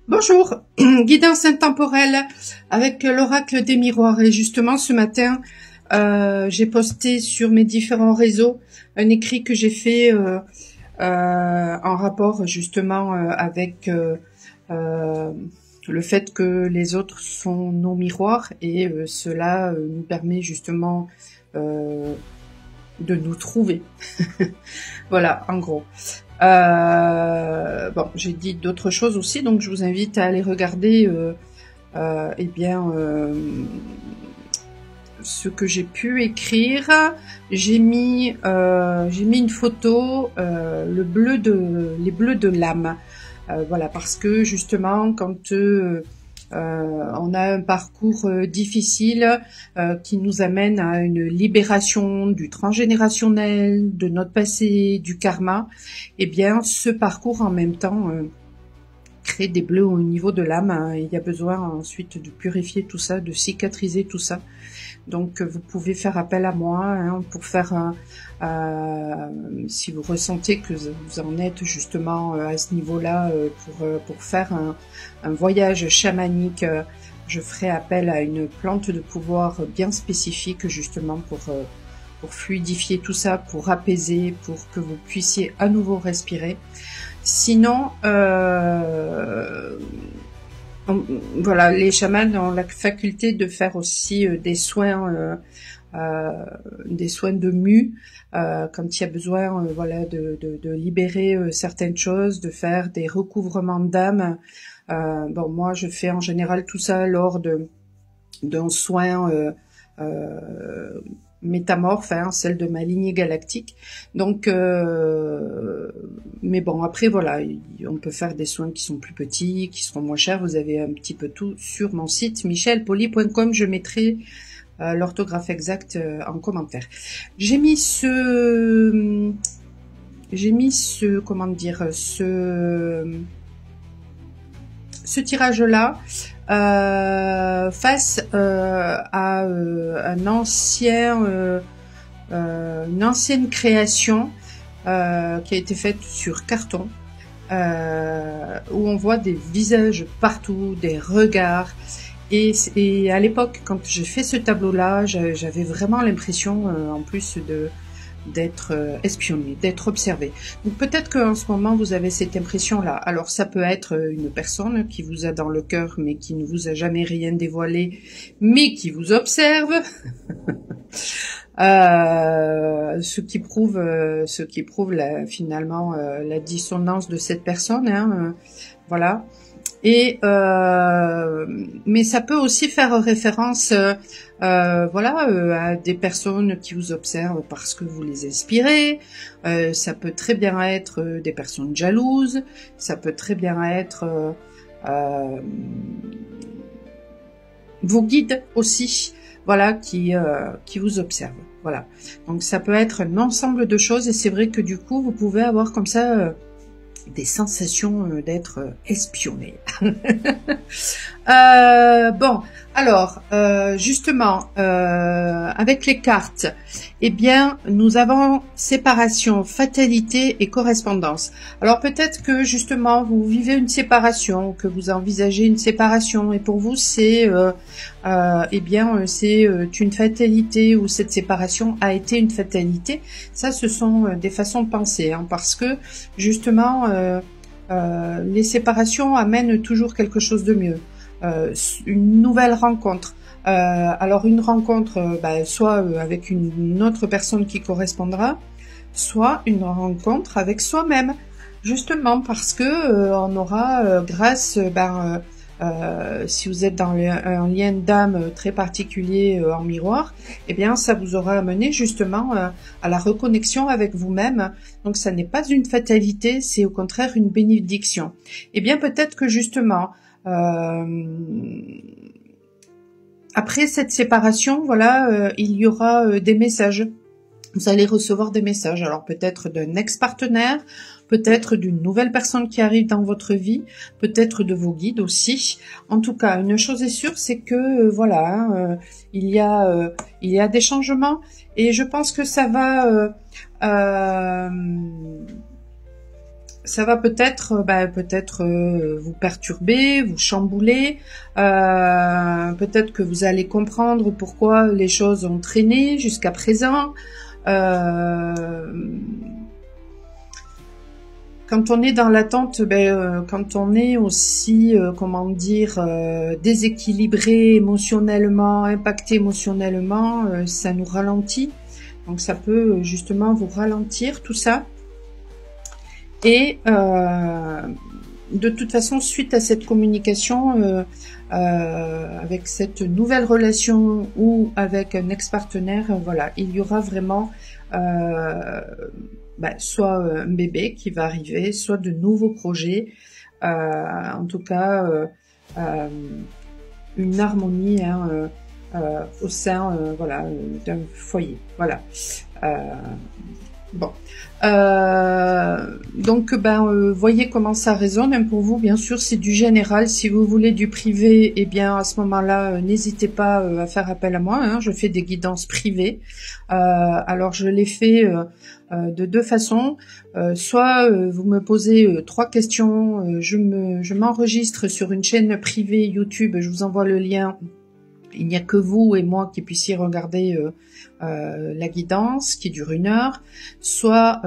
Bonjour, guidance intemporelle avec l'oracle des miroirs. Et justement, ce matin, j'ai posté sur mes différents réseaux un écrit que j'ai fait en rapport justement avec le fait que les autres sont nos miroirs et cela nous permet justement de nous trouver. Voilà, en gros. Bon, j'ai dit d'autres choses aussi, donc je vous invite à aller regarder eh bien ce que j'ai pu écrire. J'ai mis une photo, les bleus de l'âme. Voilà, parce que justement, quand on a un parcours difficile qui nous amène à une libération du transgénérationnel, de notre passé, du karma, eh bien, ce parcours en même temps crée des bleus au niveau de l'âme. Hein, il y a besoin ensuite de purifier tout ça, de cicatriser tout ça. Donc, vous pouvez faire appel à moi hein, pour faire si vous ressentez que vous en êtes justement à ce niveau-là, pour faire un voyage chamanique, je ferai appel à une plante de pouvoir bien spécifique justement pour fluidifier tout ça, pour apaiser, pour que vous puissiez à nouveau respirer. Sinon, voilà, les chamans ont la faculté de faire aussi des soins de mue quand il y a besoin, voilà, de libérer certaines choses, de faire des recouvrements d'âme. Bon, moi, je fais en général tout ça lors d'un soin métamorphe, hein, celle de ma lignée galactique. Donc, mais bon, après voilà, on peut faire des soins qui sont plus petits, qui seront moins chers. Vous avez un petit peu tout sur mon site michelpoli.com. Je mettrai l'orthographe exacte en commentaire. J'ai mis comment dire, ce tirage-là face à une ancienne création qui a été faite sur carton, où on voit des visages partout, des regards. Et à l'époque, quand j'ai fait ce tableau-là, j'avais vraiment l'impression, en plus d'être espionné, d'être observé. Donc peut-être qu'en ce moment vous avez cette impression-là. Alors ça peut être une personne qui vous a dans le cœur, mais qui ne vous a jamais rien dévoilé, mais qui vous observe. Ce qui prouve finalement la dissonance de cette personne. Hein, voilà. Et mais ça peut aussi faire référence, voilà, à des personnes qui vous observent parce que vous les inspirez. Ça peut très bien être des personnes jalouses. Ça peut très bien être vos guides aussi, voilà, qui vous observent. Voilà. Donc ça peut être un ensemble de choses et c'est vrai que du coup vous pouvez avoir comme ça des sensations d'être espionné. Bon, alors justement avec les cartes, eh bien nous avons séparation, fatalité et correspondance. Alors peut-être que justement vous vivez une séparation, que vous envisagez une séparation et pour vous c'est eh bien c'est une fatalité ou cette séparation a été une fatalité. Ça ce sont des façons de penser hein, parce que justement les séparations amènent toujours quelque chose de mieux. Une nouvelle rencontre. Alors une rencontre, soit avec une autre personne qui correspondra, soit une rencontre avec soi-même, justement parce que on aura grâce, si vous êtes dans un lien d'âme très particulier en miroir, eh bien ça vous aura amené justement à la reconnexion avec vous-même. Donc ça n'est pas une fatalité, c'est au contraire une bénédiction. Eh bien peut-être que justement après cette séparation, voilà, il y aura des messages. Vous allez recevoir des messages, alors peut-être d'un ex-partenaire, peut-être d'une nouvelle personne qui arrive dans votre vie, peut-être de vos guides aussi. En tout cas, une chose est sûre, c'est que voilà, hein, il y a des changements et je pense que ça va ça va peut-être vous perturber, vous chambouler. Peut-être que vous allez comprendre pourquoi les choses ont traîné jusqu'à présent. Quand on est dans l'attente, quand on est aussi, comment dire, déséquilibré émotionnellement, impacté émotionnellement, ça nous ralentit. Donc ça peut justement vous ralentir tout ça. Et de toute façon, suite à cette communication, avec cette nouvelle relation ou avec un ex-partenaire, voilà, il y aura vraiment soit un bébé qui va arriver, soit de nouveaux projets, en tout cas une harmonie au sein voilà, d'un foyer. Voilà. Bon, donc voyez comment ça résonne hein, pour vous. Bien sûr, c'est du général. Si vous voulez du privé, eh bien à ce moment-là, n'hésitez pas à faire appel à moi. Hein. Je fais des guidances privées. Alors je les fais de deux façons. Soit vous me posez 3 questions, je m'enregistre sur une chaîne privée YouTube. Je vous envoie le lien. Il n'y a que vous et moi qui puissiez regarder la guidance qui dure 1 heure, soit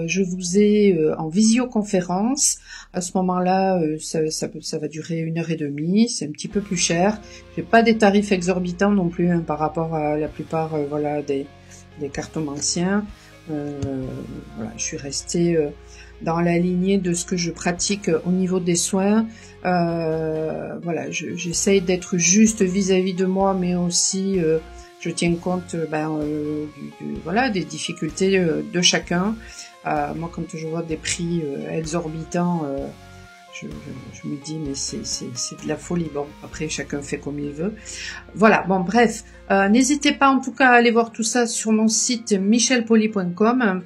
je vous ai en visioconférence. À ce moment-là, ça va durer 1h30. C'est un petit peu plus cher. J'ai pas des tarifs exorbitants non plus hein, par rapport à la plupart voilà des cartomanciens. Voilà, je suis restée dans la lignée de ce que je pratique au niveau des soins. Voilà, j'essaye d'être juste vis-à-vis de moi, mais aussi je tiens compte voilà, des difficultés de chacun. Moi, quand je vois des prix exorbitants, je me dis mais c'est de la folie. Bon, après chacun fait comme il veut. Voilà, bon bref, n'hésitez pas en tout cas à aller voir tout ça sur mon site michelpoli.com.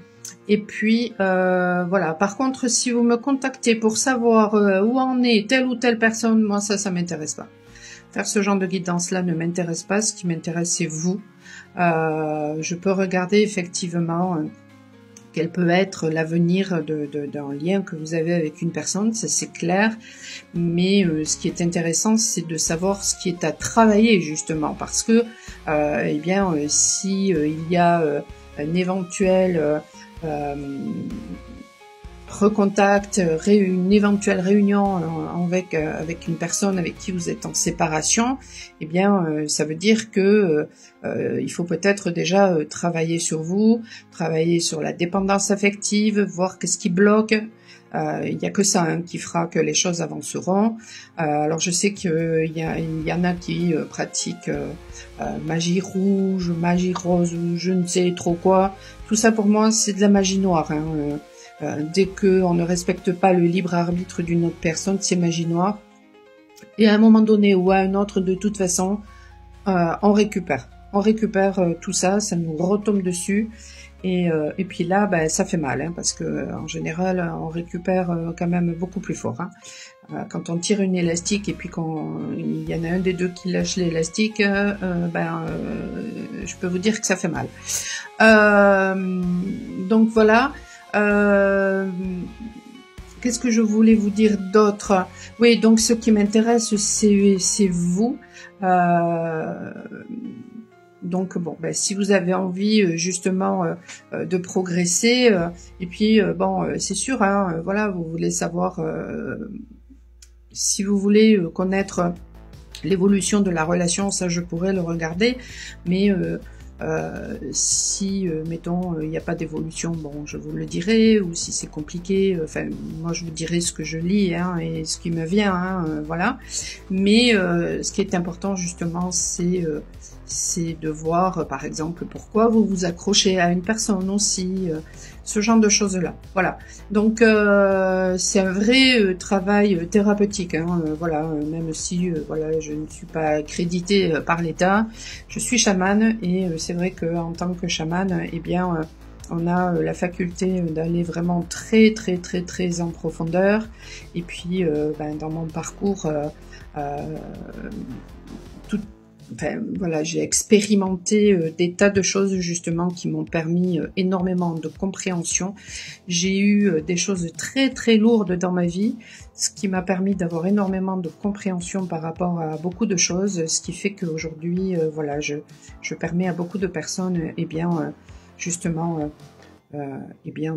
Et puis voilà, par contre si vous me contactez pour savoir où en est telle ou telle personne, moi ça m'intéresse pas. Faire ce genre de guidance là ne m'intéresse pas. Ce qui m'intéresse c'est vous. Je peux regarder effectivement quel peut être l'avenir d'un lien que vous avez avec une personne, ça c'est clair, mais ce qui est intéressant c'est de savoir ce qui est à travailler justement, parce que eh bien si il y a un éventuel recontact, une éventuelle réunion avec une personne avec qui vous êtes en séparation, eh bien ça veut dire que il faut peut-être déjà travailler sur vous, travailler sur la dépendance affective, voir qu'est-ce qui bloque. Il n'y a que ça hein, qui fera que les choses avanceront. Alors je sais qu'il y en a qui pratiquent magie rouge, magie rose ou je ne sais trop quoi. Tout ça pour moi c'est de la magie noire. Hein. Dès qu'on ne respecte pas le libre arbitre d'une autre personne, c'est magie noire. Et à un moment donné ou à un autre, de toute façon, on récupère. On récupère tout ça, ça nous retombe dessus. Et puis là, ça fait mal, hein, parce que en général, on récupère quand même beaucoup plus fort. Hein. Quand on tire une élastique et puis il y en a un des deux qui lâche l'élastique, je peux vous dire que ça fait mal. Donc voilà. Qu'est-ce que je voulais vous dire d'autre? Oui, donc ce qui m'intéresse, c'est vous. Donc bon, si vous avez envie justement de progresser, et puis c'est sûr, hein, voilà, vous voulez savoir si vous voulez connaître l'évolution de la relation, ça je pourrais le regarder, mais si mettons il n'y a pas d'évolution, bon je vous le dirai, ou si c'est compliqué, enfin moi je vous dirai ce que je lis hein, et ce qui me vient, hein, voilà. Mais ce qui est important justement c'est de voir par exemple pourquoi vous vous accrochez à une personne aussi, ce genre de choses là. Voilà. Donc c'est un vrai travail thérapeutique, hein, voilà, même si voilà, je ne suis pas accréditée par l'État, je suis chamane et c'est vrai que en tant que chamane, eh bien on a la faculté d'aller vraiment très en profondeur. Et puis dans mon parcours enfin voilà, j'ai expérimenté des tas de choses justement qui m'ont permis énormément de compréhension. J'ai eu des choses très très lourdes dans ma vie, ce qui m'a permis d'avoir énormément de compréhension par rapport à beaucoup de choses, ce qui fait qu'aujourd'hui, voilà, je permets à beaucoup de personnes, eh bien, justement, eh bien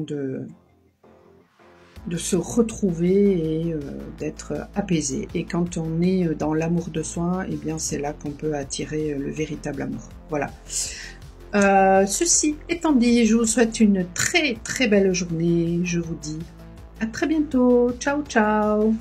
de se retrouver et d'être apaisé. Et quand on est dans l'amour de soi, eh bien c'est là qu'on peut attirer le véritable amour. Voilà. Ceci étant dit, je vous souhaite une très très belle journée. Je vous dis à très bientôt. Ciao ciao.